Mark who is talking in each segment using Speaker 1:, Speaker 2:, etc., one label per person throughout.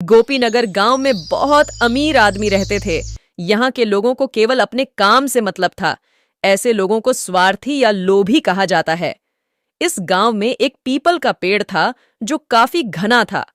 Speaker 1: गोपीनगर गांव में बहुत अमीर आदमी रहते थे। यहाँ के लोगों को केवल अपने काम से मतलब था। ऐसे लोगों को स्वार्थी या लोभी कहा जाता है। इस गांव में एक पीपल का पेड़ था जो काफी घना था।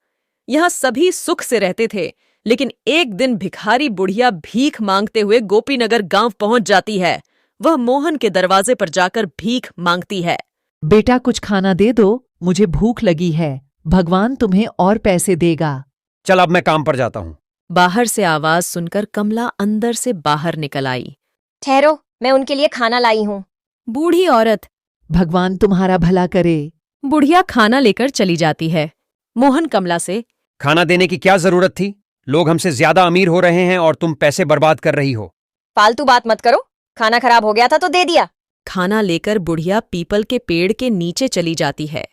Speaker 1: यहाँ सभी सुख से रहते थे, लेकिन एक दिन भिखारी बुढ़िया भीख मांगते हुए गोपीनगर गांव पहुंच जाती है। वह मोहन के दरवाजे पर जाकर भीख मांगती है।
Speaker 2: बेटा, कुछ खाना दे दो, मुझे भूख लगी है। भगवान तुम्हें और पैसे देगा।
Speaker 3: चल, अब मैं काम पर जाता हूँ।
Speaker 1: बाहर से आवाज सुनकर कमला अंदर से बाहर निकल आई।
Speaker 4: ठहरो, मैं उनके लिए खाना लाई हूँ।
Speaker 1: बूढ़ी औरत।
Speaker 2: भगवान तुम्हारा भला करे।
Speaker 1: बुढ़िया खाना लेकर चली जाती है। मोहन कमला से,
Speaker 3: खाना देने की क्या जरूरत थी? लोग हमसे ज्यादा अमीर हो रहे हैं और तुम पैसे बर्बाद कर रही हो।
Speaker 4: फालतू बात मत करो। खाना खराब हो गया था तो दे दिया।
Speaker 1: खाना लेकर बुढ़िया पीपल के पेड़ के नीचे चली जाती है।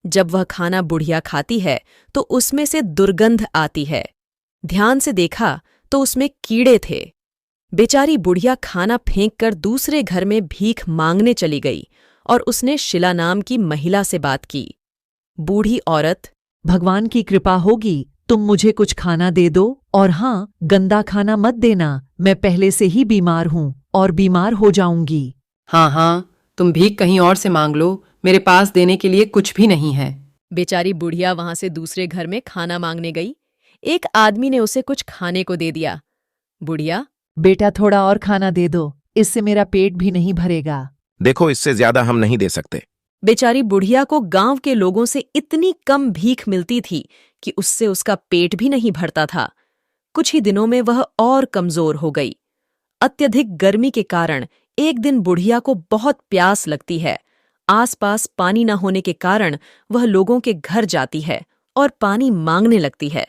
Speaker 1: जब वह खाना बुढ़िया खाती है तो उसमें से दुर्गंध आती है। ध्यान से देखा तो उसमें कीड़े थे। बेचारी बुढ़िया खाना फेंककर दूसरे घर में भीख मांगने चली गई और उसने शिला नाम की महिला से बात की। बूढ़ी औरत,
Speaker 2: भगवान की कृपा होगी, तुम मुझे कुछ खाना दे दो, और हाँ, गंदा खाना मत देना। मैं पहले से ही बीमार हूँ और बीमार हो जाऊंगी।
Speaker 5: हाँ, तुम भीख कहीं और से मांग लो, मेरे पास देने के लिए कुछ भी नहीं है।
Speaker 1: बेचारी बुढ़िया वहां से दूसरे घर में खाना मांगने गई। एक आदमी ने उसे कुछ खाने को दे दिया। बुढ़िया,
Speaker 2: बेटा, थोड़ा और खाना दे दो, इससे मेरा पेट भी नहीं भरेगा।
Speaker 6: देखो, इससे ज्यादा हम नहीं दे सकते।
Speaker 1: बेचारी बुढ़िया को गांव के लोगों से इतनी कम भीख मिलती थी कि उससे उसका पेट भी नहीं भरता था। कुछ ही दिनों में वह और कमजोर हो गई। अत्यधिक गर्मी के कारण एक दिन बुढ़िया को बहुत प्यास लगती है। आसपास पानी न होने के कारण वह लोगों के घर जाती है और पानी मांगने लगती है,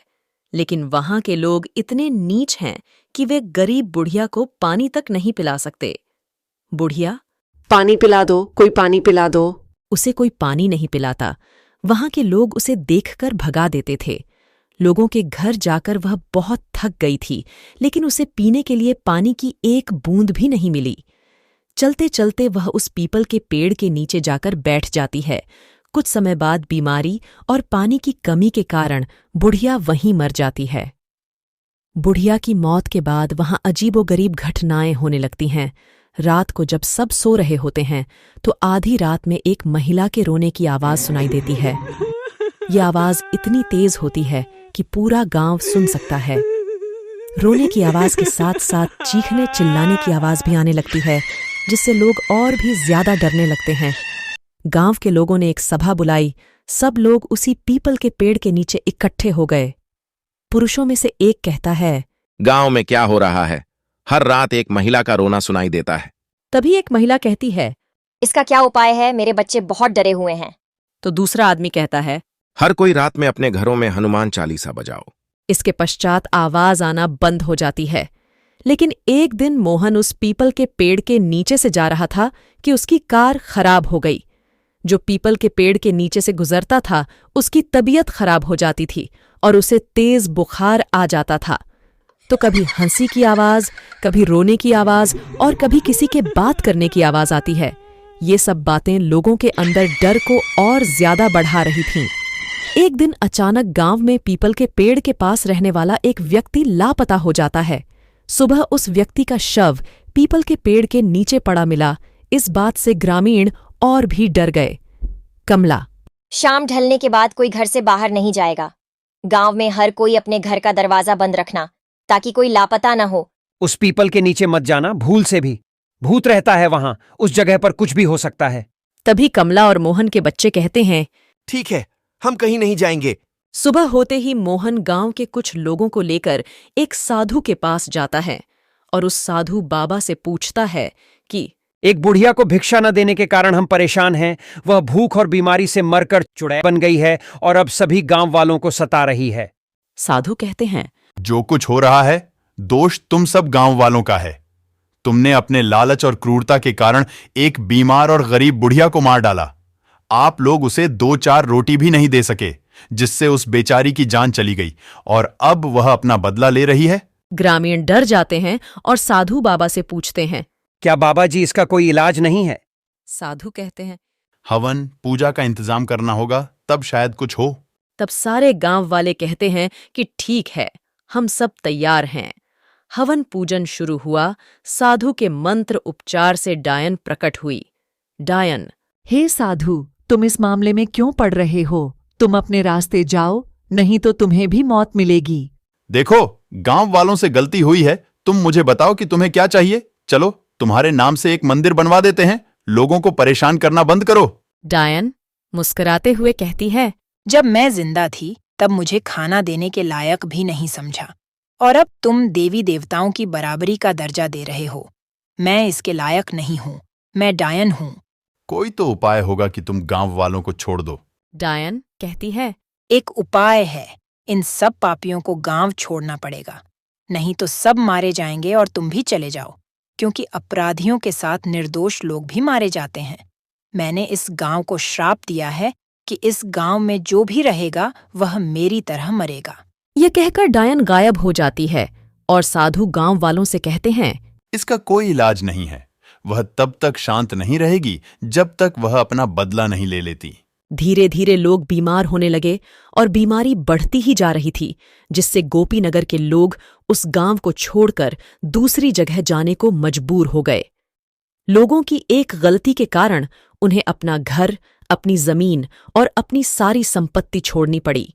Speaker 1: लेकिन वहां के लोग इतने नीच हैं कि वे गरीब बुढ़िया को पानी तक नहीं पिला सकते। बुढ़िया,
Speaker 7: पानी पिला दो, कोई पानी पिला दो।
Speaker 1: उसे कोई पानी नहीं पिलाता। वहां के लोग उसे देखकर भगा देते थे। लोगों के घर जाकर वह बहुत थक गई थी, लेकिन उसे पीने के लिए पानी की एक बूंद भी नहीं मिली। चलते चलते वह उस पीपल के पेड़ के नीचे जाकर बैठ जाती है। कुछ समय बाद बीमारी और पानी की कमी के कारण बुढ़िया वहीं मर जाती है। बुढ़िया की मौत के बाद वहां अजीबोगरीब घटनाएं होने लगती हैं। रात को जब सब सो रहे होते हैं तो आधी रात में एक महिला के रोने की आवाज सुनाई देती है। यह आवाज इतनी तेज होती है कि पूरा गांव सुन सकता है। रोने की आवाज के साथ साथ चीखने चिल्लाने की आवाज भी आने लगती है, जिससे लोग और भी ज्यादा डरने लगते हैं। गांव के लोगों ने एक सभा बुलाई। सब लोग उसी पीपल के पेड़ के नीचे इकट्ठे हो गए। पुरुषों में से एक कहता है,
Speaker 6: गांव में क्या हो रहा है? हर रात एक महिला का रोना सुनाई देता है।
Speaker 1: तभी एक महिला कहती है,
Speaker 4: इसका क्या उपाय है? मेरे बच्चे बहुत डरे हुए हैं।
Speaker 1: तो दूसरा आदमी कहता है,
Speaker 6: हर कोई रात में अपने घरों में हनुमान चालीसा बजाओ।
Speaker 1: इसके पश्चात आवाज आना बंद हो जाती है। लेकिन एक दिन मोहन उस पीपल के पेड़ के नीचे से जा रहा था कि उसकी कार खराब हो गई। जो पीपल के पेड़ के नीचे से गुजरता था उसकी तबीयत खराब हो जाती थी और उसे तेज बुखार आ जाता था। तो कभी हंसी की आवाज, कभी रोने की आवाज और कभी किसी के बात करने की आवाज आती है। ये सब बातें लोगों के अंदर डर को और ज्यादा बढ़ा रही थीं। एक दिन अचानक गांव में पीपल के पेड़ के पास रहने वाला एक व्यक्ति लापता हो जाता है। सुबह उस व्यक्ति का शव पीपल के पेड़ के नीचे पड़ा मिला। इस बात से ग्रामीण और भी डर गए। कमला,
Speaker 4: शाम ढलने के बाद कोई घर से बाहर नहीं जाएगा। गांव में हर कोई अपने घर का दरवाजा बंद रखना ताकि कोई लापता न हो।
Speaker 3: उस पीपल के नीचे मत जाना, भूल से भी। भूत रहता है वहां, उस जगह पर कुछ भी हो सकता है।
Speaker 1: तभी कमला और मोहन के बच्चे कहते हैं,
Speaker 8: ठीक है, हम कहीं नहीं जाएंगे।
Speaker 1: सुबह होते ही मोहन गांव के कुछ लोगों को लेकर एक साधु के पास जाता है और उस साधु बाबा से पूछता है कि
Speaker 3: एक बुढ़िया को भिक्षा न देने के कारण हम परेशान हैं। वह भूख और बीमारी से मरकर चुड़ैल बन गई है और अब सभी गांव वालों को सता रही है।
Speaker 1: साधु कहते हैं,
Speaker 9: जो कुछ हो रहा है दोष तुम सब गांव वालों का है। तुमने अपने लालच और क्रूरता के कारण एक बीमार और गरीब बुढ़िया को मार डाला। आप लोग उसे 2-4 रोटी भी नहीं दे सके, जिससे उस बेचारी की जान चली गई और अब वह अपना बदला ले रही है।
Speaker 1: ग्रामीण डर जाते हैं और साधु बाबा से पूछते हैं,
Speaker 3: क्या बाबा जी इसका कोई इलाज नहीं है?
Speaker 1: साधु कहते हैं,
Speaker 9: हवन पूजा का इंतजाम करना होगा, तब शायद कुछ हो।
Speaker 1: तब सारे गांव वाले कहते हैं कि ठीक है, हम सब तैयार हैं। हवन पूजन शुरू हुआ। साधु के मंत्र उपचार से डायन प्रकट हुई। डायन,
Speaker 2: हे साधु, तुम इस मामले में क्यों पड़ रहे हो? तुम अपने रास्ते जाओ, नहीं तो तुम्हें भी मौत मिलेगी।
Speaker 9: देखो, गांव वालों से गलती हुई है। तुम मुझे बताओ कि तुम्हें क्या चाहिए। चलो, तुम्हारे नाम से एक मंदिर बनवा देते हैं। लोगों को परेशान करना बंद करो।
Speaker 1: डायन मुस्कुराते हुए कहती है,
Speaker 10: जब मैं जिंदा थी तब मुझे खाना देने के लायक भी नहीं समझा, और अब तुम देवी देवताओं की बराबरी का दर्जा दे रहे हो। मैं इसके लायक नहीं हूँ। मैं डायन हूँ।
Speaker 9: कोई तो उपाय होगा कि तुम गांव वालों को छोड़ दो।
Speaker 1: डायन कहती है,
Speaker 10: एक उपाय है। इन सब पापियों को गांव छोड़ना पड़ेगा, नहीं तो सब मारे जाएंगे और तुम भी चले जाओ, क्योंकि अपराधियों के साथ निर्दोष लोग भी मारे जाते हैं। मैंने इस गांव को श्राप दिया है कि इस गांव में जो भी रहेगा वह मेरी तरह मरेगा।
Speaker 1: यह कहकर डायन गायब हो जाती है और साधु गांव वालों से कहते हैं,
Speaker 9: इसका कोई इलाज नहीं है। वह तब तक शांत नहीं रहेगी जब तक वह अपना बदला नहीं ले लेती।
Speaker 1: धीरे धीरे लोग बीमार होने लगे और बीमारी बढ़ती ही जा रही थी, जिससे गोपीनगर के लोग उस गांव को छोड़कर दूसरी जगह जाने को मजबूर हो गए। लोगों की एक गलती के कारण उन्हें अपना घर, अपनी जमीन और अपनी सारी संपत्ति छोड़नी पड़ी।